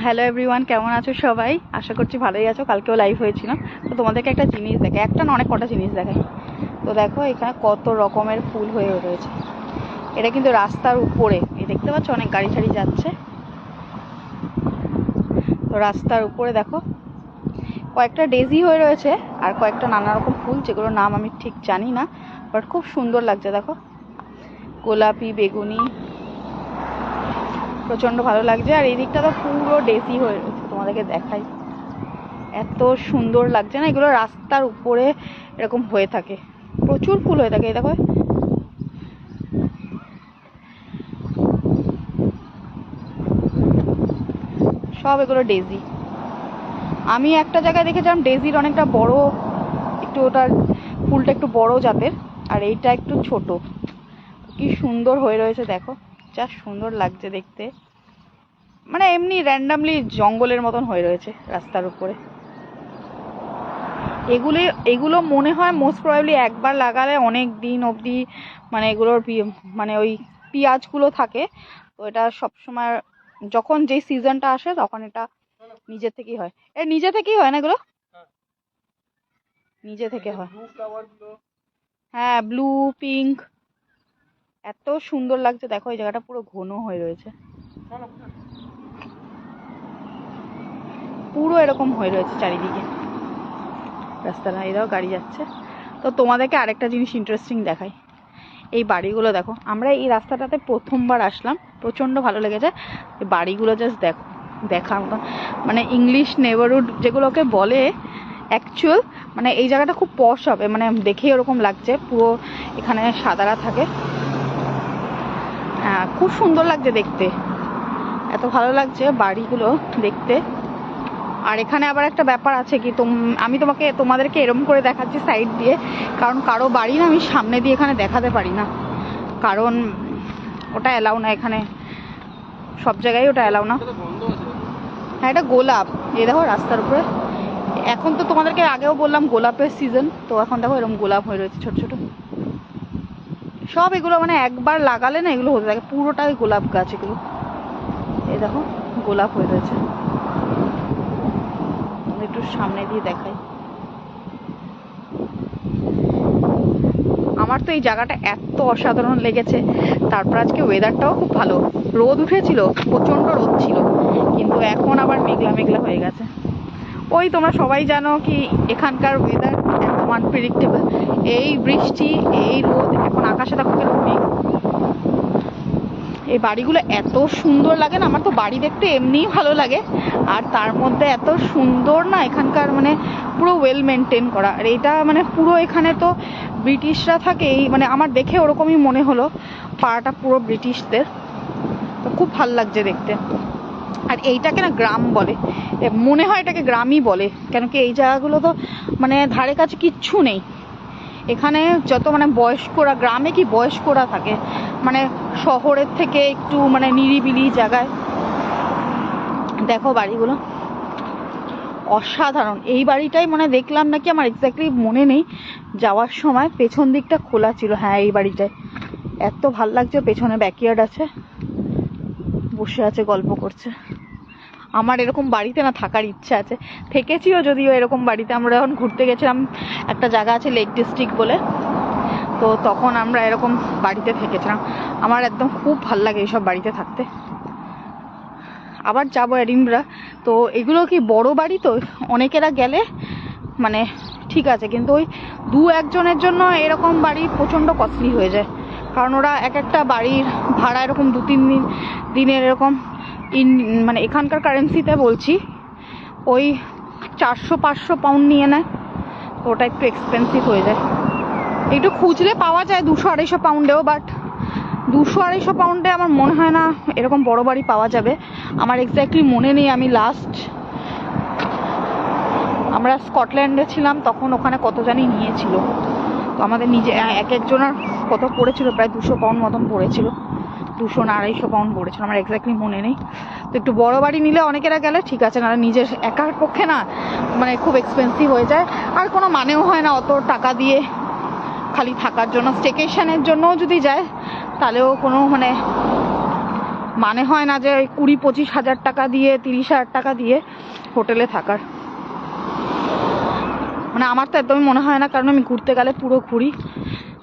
Hello everyone, কেমন আছো সবাই? আশা করছি ভালোই আছো। কালকেও লাইভ হয়েছিলাম, তো তোমাদেরকে একটা জিনিস দেখাই, একটা না অনেক কটা জিনিস দেখাই। তো দেখো এখানে কত রকমের ফুল হয়ে রয়েছে। এটা কিন্তু রাস্তার উপরে, এই দেখতে পাচ্ছ অনেক গাড়ি টাড়ি যাচ্ছে। তো রাস্তার উপরে দেখো কয়েকটা ডেজি হয়ে রয়েছে আর কয়েকটা নানা রকম ফুল, যেগুলোর নাম আমি ঠিক জানি না, বাট খুব সুন্দর লাগছে। দেখো গোলাপি, বেগুনি, প্রচন্ড ভালো লাগছে। আর এই দিকটা তো পুরো ডেজি হয়ে রয়েছে, তোমাদেরকে দেখাই, এত সুন্দর লাগছে না। এগুলো রাস্তার উপরে এরকম হয়ে থাকে, প্রচুর ফুল হয়ে থাকে। এই দেখো সব এগুলো ডেজি। আমি একটা জায়গায় দেখেছিলাম ডেজির অনেকটা বড়, একটু ওটার ফুলটা একটু বড় জাতের, আর এইটা একটু ছোট। কি সুন্দর হয়ে রয়েছে দেখো, যা সুন্দর লাগছে দেখতে। মানে এমনি র্যান্ডামলি জঙ্গলের মতন হয়ে রয়েছে রাস্তার উপরে। এগুলো মনে হয় মোস্ট প্রবাবলি একবার লাগালে অনেক দিন অবধি, মানে এগুলোর মানে ওই পেঁয়াজগুলো থাকে, তো এটা সবসময় যখন যেই সিজনটা আসে তখন এটা নিজে থেকেই হয়। নিজে থেকেই হয় না এগুলো? নিজে থেকে হয়, হ্যাঁ, ব্লু, পিঙ্ক, এত সুন্দর লাগছে দেখো। এই জায়গাটা পুরো ঘন হয়ে রয়েছে, পুরো এরকম হয়ে রয়েছে চারিদিকে রাস্তাটা। এরাও গাড়ি যাচ্ছে। তো তোমাদেরকে আরেকটা জিনিস ইন্টারেস্টিং দেখাই। এই বাড়িগুলো দেখো, আমরা এই রাস্তাটাতে প্রথমবার আসলাম, প্রচণ্ড ভালো লেগেছে। এই বাড়িগুলো জাস্ট দেখো, দেখার মতন। মানে ইংলিশ নেবারহুড যেগুলোকে বলে অ্যাকচুয়াল, মানে এই জায়গাটা খুব পশ হবে, মানে দেখেই ওরকম লাগছে। পুরো এখানে সাদারা থাকে, হ্যাঁ, খুব সুন্দর লাগছে দেখতে, এত ভালো লাগছে বাড়িগুলো দেখতে। আর এখানে আবার একটা ব্যাপার আছে কি, আমি তোমাদেরকে এরম করে দেখাচ্ছি সাইড দিয়ে, কারণ কারো বাড়ি না আমি সামনে দিয়ে এখানে দেখাতে পারি না, কারণ ওটা অ্যালাউ না এখানে, সব জায়গায় ওটা অ্যালাউ না। হ্যাঁ, এটা গোলাপ। এই দেখো রাস্তার উপরে, এখন তো তোমাদেরকে আগেও বললাম গোলাপের সিজন, তো এখন দেখো এরকম গোলাপ হয়ে রয়েছে ছোট ছোট সব। এগুলো মানে একবার লাগালে না এগুলো হতে থাকে, পুরোটাই গোলাপ গাছ এগুলো। এই দেখো গোলাপ হয়ে রয়েছে, একটু সামনে দিয়ে দেখাই। আমার তো এই জায়গাটা এত অসাধারণ লেগেছে। তারপর আজকে ওয়েদারটাও খুব ভালো, রোদ উঠেছিল, প্রচন্ড রোদ ছিল, কিন্তু এখন আবার মেঘলা মেঘলা হয়ে গেছে। ওই তোমরা সবাই জানো কি এখানকার ওয়েদার একদম আনপ্রেডিক্টেবল, এই বৃষ্টি, এই রোদ, এখন আকাশে দেখো কিরকম মেঘ। এই বাড়িগুলো এত সুন্দর লাগে না, আমার তো বাড়ি দেখতে এমনিই ভালো লাগে, আর তার মধ্যে এত সুন্দর না এখানকার, মানে পুরো ওয়েল মেনটেন করা। আর এইটা মানে পুরো এখানে তো ব্রিটিশরা থাকে, এই মানে আমার দেখে ওরকমই মনে হলো, পাড়াটা পুরো ব্রিটিশদের। তো খুব ভাল লাগছে দেখতে। আর এইটাকে না গ্রাম বলে, মনে হয় এটাকে গ্রামই বলে, কেন কি এই জায়গাগুলো তো মানে ধারে কাছে কিচ্ছু নেই। এখানে যত মানে বয়স্করা, গ্রামে কি বয়স্করা থাকে, মানে শহরের থেকে একটু মানে নিরিবিলি জায়গায়। দেখো বাড়িগুলো অসাধারণ। এই বাড়িটাই মানে দেখলাম নাকি, আমার এক্স্যাক্টলি মনে নেই, যাওয়ার সময় পেছন দিকটা খোলা ছিল। হ্যাঁ, এই বাড়িটায় এত ভাল লাগছে, পেছনে ব্যাকইয়ার্ড আছে, বসে আছে গল্প করছে। আমার এরকম বাড়িতে না থাকার ইচ্ছা আছে, থেকেছিও যদিও এরকম বাড়িতে। আমরা যখন ঘুরতে গেছিলাম, একটা জায়গা আছে লেক ডিস্ট্রিক্ট বলে, তো তখন আমরা এরকম বাড়িতে থেকেছিলাম। আমার একদম খুব ভাল লাগে এইসব বাড়িতে থাকতে। আবার যাবো এডিনবরা। তো এগুলো কি বড় বাড়ি, তো অনেকেরা গেলে মানে ঠিক আছে, কিন্তু ওই দু একজনের জন্য এরকম বাড়ি প্রচণ্ড কস্টলি হয়ে যায়, কারণ ওরা এক একটা বাড়ির ভাড়া এরকম 2-3 দিনের এরকম মানে এখানকার কারেন্সিতে বলছি, ওই 400-500 পাউন্ড নিয়ে নেয়। তো ওটা একটু এক্সপেন্সিভ হয়ে যায়। একটু খুঁজলে পাওয়া যায় 200-250 পাউন্ডেও, বাট 200-250 পাউন্ডে আমার মনে হয় না এরকম বড় বাড়ি পাওয়া যাবে। আমার এক্স্যাক্টলি মনে নেই, আমি লাস্ট আমরা স্কটল্যান্ডে ছিলাম তখন ওখানে কত জানি নিয়েছিল, তো আমাদের নিজে এক একজনের কত পড়েছিল, প্রায় 200 পাউন্ড মতন পড়েছিল, 200 না 250 পাউন্ড পড়েছিল, আমার এক্স্যাক্টলি মনে নেই। তো একটু বড় বাড়ি নিলে অনেকেরা গেলে ঠিক আছে, না নিজের একার পক্ষে না মানে খুব এক্সপেন্সিভ হয়ে যায়, আর কোনো মানেও হয় না অত টাকা দিয়ে খালি থাকার জন্য। স্টেকেশনের জন্যও যদি যায় তাহলেও কোনো মানে মানে হয় না যে ওই 20-25 হাজার টাকা দিয়ে 30,000 টাকা দিয়ে হোটেলে থাকার। মানে আমার তো একদমই মনে হয় না, কারণ আমি ঘুরতে গেলে পুরো ঘুরি,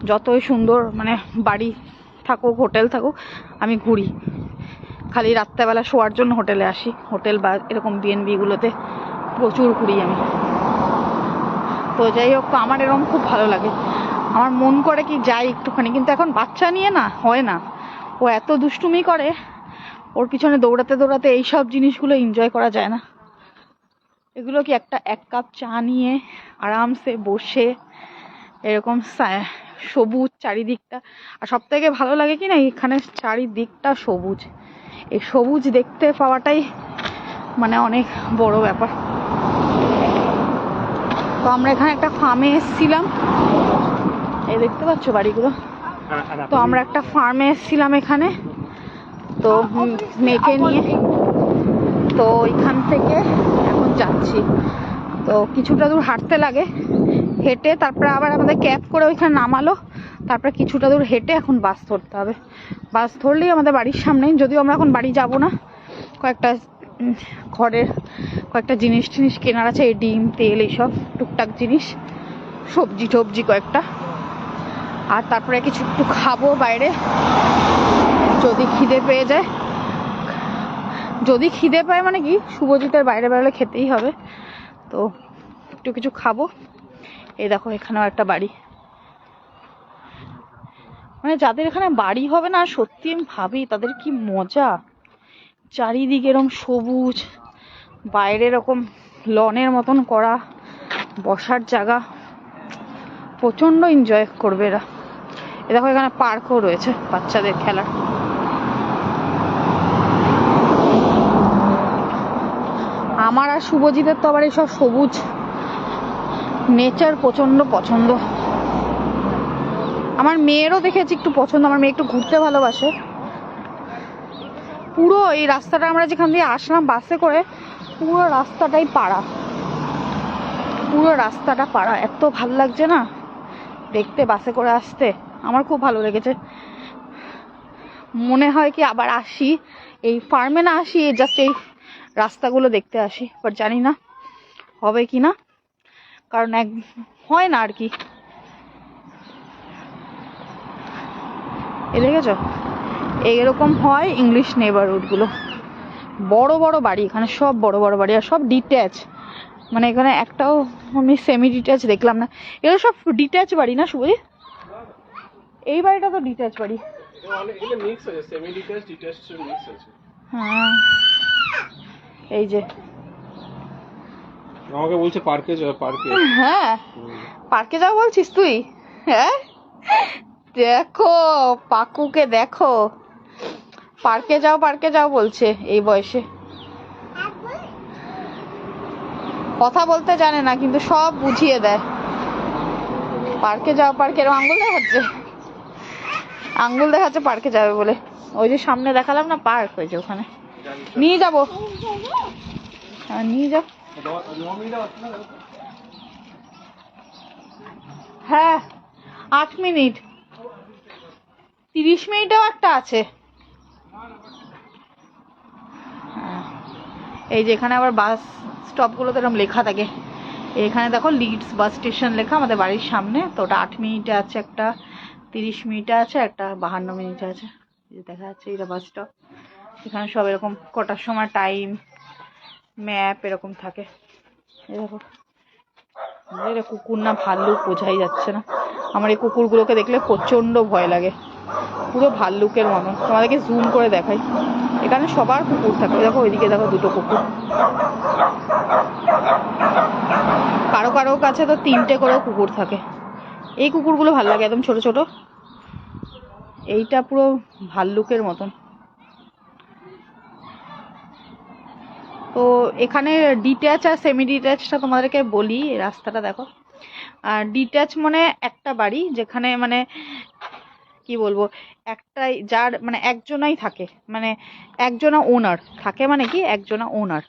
যতই সুন্দর মানে বাড়ি থাকুক হোটেল থাকুক আমি ঘুরি, খালি রাত্রেবেলা শোয়ার জন্য হোটেলে আসি। হোটেল বা এরকম বিএনবিগুলোতে প্রচুর ঘুরি আমি। তো যাই হোক, তো আমার এরকম খুব ভালো লাগে, আমার মন করে কি যাই একটুখানি, কিন্তু এখন বাচ্চা নিয়ে না হয় না, ও এত দুষ্টুমি করে, ওর পিছনে দৌড়াতে দৌড়াতে এইসব জিনিসগুলো এনজয় করা যায় না। এগুলো কি একটা 1 কাপ চা নিয়ে আরামসে বসে এরকম সবুজ চারিদিকটা, আর সব থেকে ভালো লাগে কি না এখানে চারিদিকটা সবুজ, এই সবুজ দেখতে পাওয়াটাই মানে অনেক বড় ব্যাপার। তো আমরা এখানে একটা ফার্মে এসেছিলাম, এই দেখতে পাচ্ছ বাড়িগুলো, তো আমরা একটা ফার্মে এসেছিলাম এখানে, তো মেয়েকে নিয়ে, তো এখান থেকে এখন যাচ্ছি। তো কিছুটা দূর হাঁটতে লাগে, হেঁটে তারপরে আবার আমাদের ক্যাব করে ওইখানে নামালো, তারপরে কিছুটা দূর হেঁটে এখন বাস ধরতে হবে। বাস ধরলেই আমাদের বাড়ির সামনেই, যদিও আমরা এখন বাড়ি যাব না, কয়েকটা ঘরের কয়েকটা জিনিস টিনিস কেনার আছে, এই ডিম তেল এইসব টুকটাক জিনিস, সবজি টবজি কয়েকটা, আর তারপরে কিছু একটু খাবো বাইরে যদি খিদে পেয়ে যায়। যদি খিদে পায় মানে কি, শুভজিতের বাইরে বেরোলে খেতেই হবে, তো একটু কিছু খাবো। এই দেখো এখানেও একটা বাড়ি, মানে যাদের এখানে বাড়ি হবে না সত্যি আমি ভাবি তাদের কি মজা, চারিদিকে এরকম সবুজ, বাইরে এরকম লনের মতন করা, বসার জায়গা, প্রচন্ড এনজয় করবে এরা। এ দেখো এখানে পার্কও রয়েছে বাচ্চাদের খেলার। আমার আর শুভজিতের তো আবার এইসব সবুজ নেচার প্রচন্ড পছন্দ, আমার মেয়েরও দেখেছি একটু পছন্দ, আমার মেয়ে একটু ঘুরতে ভালোবাসে। পুরো এই রাস্তাটা আমরা যেখান দিয়ে আসলাম বাসে করে, পুরো রাস্তাটাই পাড়া, পুরো রাস্তাটা পাড়া, এত ভালো লাগছে না দেখতে বাসে করে আসতে, আমার খুব ভালো লেগেছে। মনে হয় কি আবার আসি, এই ফার্মে না আসি, জাস্ট এই রাস্তাগুলো দেখতে আসি, বাট জানি না হবে কি না, কারণ এক হয় না আর কি। এ দেখেছো এইরকম হয় ইংলিশ নেবারহুডগুলো, বড় বড় বাড়ি এখানে, সব বড় বড় বাড়ি, আর সব ডিট্যাচ, মানে এখানে একটাও আমি সেমি ডিট্যাচ দেখলাম না, এগুলো সব ডিট্যাচ বাড়ি না শুভ? এই বাড়িটা তো ডিট্যাচ বাড়ি। হ্যাঁ এই যে আমাকে বলছে পার্কে যাও, পার্কে। হ্যাঁ পার্কে যাও বলছিস তুই? হ্যাঁ দেখো পাকুকে দেখো, পার্কে যাও বলছে এই বয়সে, কথা বলতে জানে না কিন্তু সব বুঝিয়ে দেয়। পার্কে যাও, পার্কে এরকম আঙ্গুল দেখাচ্ছে পার্কে যাবে বলে। ওই যে সামনে দেখালাম না পার্ক, হয়েছে ওখানে নিয়ে যাবো, হ্যাঁ নিয়ে যাও। হ্যাঁ 8 মিনিট, 30 মিনিটেও একটা আছে। এই যে এখানে আবার বাস স্টপগুলোতে এরকম লেখা থাকে, এখানে দেখো লিডস বাস স্টেশন লেখা আমাদের বাড়ির সামনে, তো ওটা 8 মিনিটে আছে একটা, 30 মিনিটে আছে একটা, 52 মিনিটে আছে, দেখা যাচ্ছে এটা বাস স্টপ। এখানে সব এরকম কটার সময় টাইম ম্যাপ এরকম থাকে। এরকম এটা কুকুর না ভাল্লুক বোঝাই যাচ্ছে না, আমার এই কুকুরগুলোকে দেখলে প্রচন্ড ভয় লাগে, পুরো ভাল্লুকের মতন। তোমাদেরকে জুম করে দেখাই, এখানে সবার কুকুর থাকে, দেখো ওইদিকে দেখো 2টো কুকুর, কারো কারো কাছে তো 3টে করেও কুকুর থাকে। এই কুকুরগুলো ভালো লাগে, একদম ছোট ছোট, এইটা পুরো ভাল্লুকের মতন। তো এখানে ডিট্যাচ আর সেমি ডিট্যাচটা তোমাদেরকে বলি, রাস্তাটা দেখো, আর ডিট্যাচ মানে একটা বাড়ি যেখানে মানে কি বলবো, একটাই যার মানে একজনাই থাকে, মানে একজনা ওনার থাকে, মানে কি একজনা ওনার।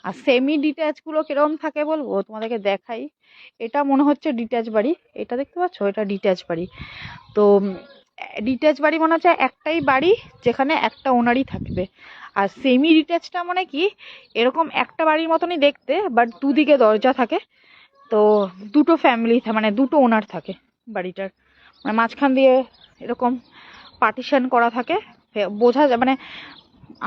আর সেমি ডিট্যাচ গুলো কিরকম থাকে বলবো তোমাদেরকে দেখাই, এটা মনে হচ্ছে ডিট্যাচ বাড়ি, এটা দেখতে পাচ্ছ এটা ডিট্যাচ বাড়ি। তো ডিট্যাচ বাড়ি মনে হচ্ছে একটাই বাড়ি যেখানে একটা ওনারই থাকবে। আর সেমি ডিট্যাচটা মানে কি, এরকম একটা বাড়ির মতনই দেখতে, বাট দুদিকে দরজা থাকে। তো দুটো ফ্যামিলি মানে দুটো ওনার থাকে বাড়িটার, মানে মাঝখান দিয়ে এরকম পার্টিশন করা থাকে। বোঝা যায় মানে,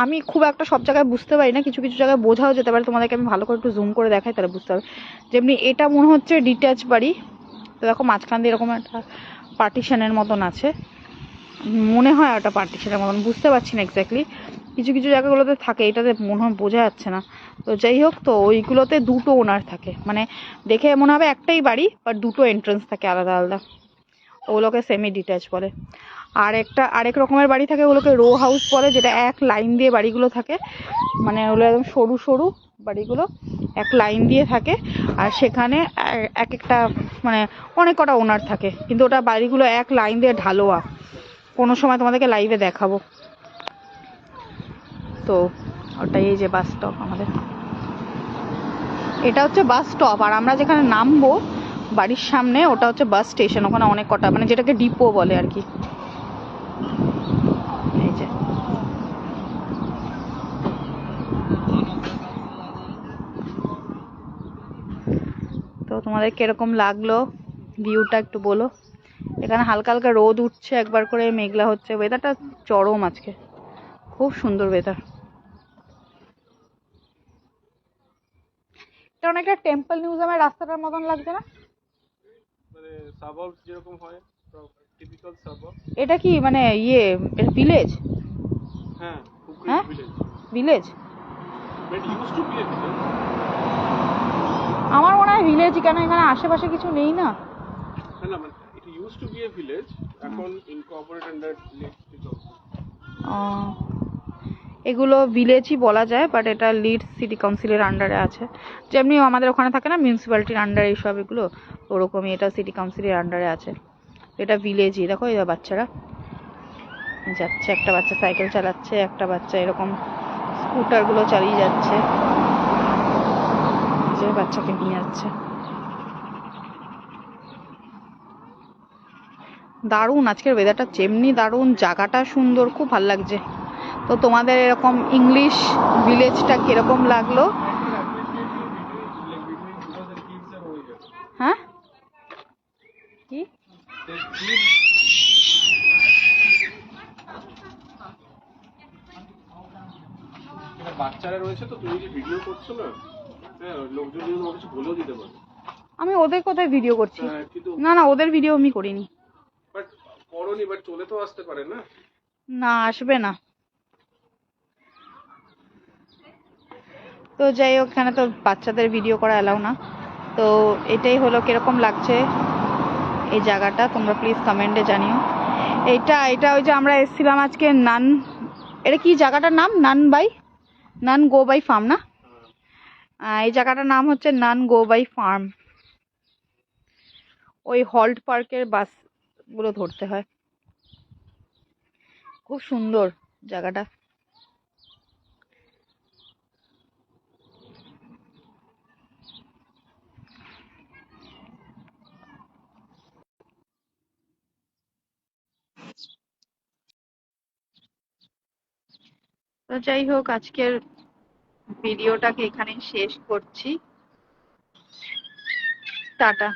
আমি খুব একটা সব জায়গায় বুঝতে পারি না, কিছু কিছু জায়গায় বোঝাও যেতে পারে। তোমাদেরকে আমি ভালো করে একটু জুম করে দেখাই, তাহলে বুঝতে পারবে। যেমনি এটা মনে হচ্ছে ডিট্যাচ বাড়ি, তো দেখো মাঝখান দিয়ে এরকম একটা পার্টিশনের মতন আছে, মনে হয় ওটা পার্টিশনের মতন, বুঝতে পারছি না এক্স্যাক্টলি। কিছু কিছু জায়গাগুলোতে থাকে, এটাতে মনে হয় বোঝা যাচ্ছে না। তো যাই হোক, তো ওইগুলোতে দুটো ওনার থাকে, মানে দেখে মনে হবে একটাই বাড়ি, বাট দুটো এন্ট্রান্স থাকে আলাদা আলাদা, ওগুলোকে সেমি ডিট্যাচ বলে। আর একটা আরেক রকমের বাড়ি থাকে, ওগুলোকে রো হাউস বলে, যেটা এক লাইন দিয়ে বাড়িগুলো থাকে, মানে ওগুলো একদম সরু সরু বাড়িগুলো এক লাইন দিয়ে থাকে। আর সেখানে এক একটা মানে অনেক কটা ওনার থাকে, কিন্তু ওটা বাড়িগুলো এক লাইন দিয়ে ঢালোয়া, কোনো সময় তোমাদেরকে লাইভে দেখাবো। তো ওটাই, এই যে বাস স্টপ আমাদের, এটা হচ্ছে বাস স্টপ। আর আমরা যেখানে নামবো বাড়ির সামনে, ওটা হচ্ছে বাস স্টেশন। ওখানে অনেক কটা, মানে যেটাকে ডিপো বলে আর কি। এই যে তো তোমাদের কিরকম লাগলো ভিউটা একটু বলো। এখানে হালকা হালকা রোদ উঠছে, একবার করে মেঘলা হচ্ছে, ওয়েদারটা চরম আজকে, খুব সুন্দর ওয়েদার। এটা অনেকটা টেম্পল মিউজিয়ামের রাস্তাটার মতন লাগছে না? মানে সাবাবস যেরকম হয়, টিপিক্যাল সাবাব। এটা কি মানে ইয়ে, এটা ভিলেজ? হ্যাঁ, কুকরিজ হ্যাঁ village. Village, but use to be a village. আমার মনে হয় ভিলেজই, কেন এখানে আশেপাশে কিছু নেই না। না না, মানে it use to be a village, এখন incorporate under Leeds city council. এগুলো ভিলেজই বলা যায়, বাট এটা লিডস সিটি কাউন্সিলের আন্ডারে আছে। যেমনি আমাদের ওখানে থাকে না মিউনিসিপ্যালিটির আন্ডারে এইসব এগুলো, ওরকমই এটা সিটি কাউন্সিলের আন্ডারে আছে। এটা ভিলেজই। দেখো এই বাচ্চারা যাচ্ছে, একটা বাচ্চা সাইকেল চালাচ্ছে, একটা বাচ্চা এরকম স্কুটারগুলো চালিয়ে যাচ্ছে, যে বাচ্চাকে নিয়ে যাচ্ছে। দারুণ আজকের ওয়েদারটা, যেমনি দারুণ, জায়গাটা সুন্দর, খুব ভালো লাগছে। তো তোমাদের এরকম ইংলিশ ভিলেজটা কিরকম লাগলো? হ্যাঁ কি বাচ্চারা রয়েছে, তো তুমি যে ভিডিও করছো না, হ্যাঁ, লোকজন যেন কিছু বলেও দিতে পারে। আমি ওদের কোথায় ভিডিও করছি? কিন্তু না না, ওদের ভিডিও আমি করিনি। বাট করনি, বাট চলে তো আসতে পারে না। না, আসবে না। তো যাই হোক, এখানে তো বাচ্চাদের ভিডিও করা এলাও না। তো এটাই হলো, কিরকম লাগছে এই জায়গাটা তোমরা প্লিজ কমেন্টে জানিও। এটা এটা ওই যে আমরা এসেছিলাম আজকে নান, এটা কি জায়গাটার নাম? নান গো বাই ফার্ম না? এই জায়গাটার নাম হচ্ছে নান গো বাই ফার্ম। ওই হল্ট পার্কের বাসগুলো ধরতে হয়। খুব সুন্দর জায়গাটা। তো যাই হোক, আজকের ভিডিওটাকে এখানে শেষ করছি। টাটা।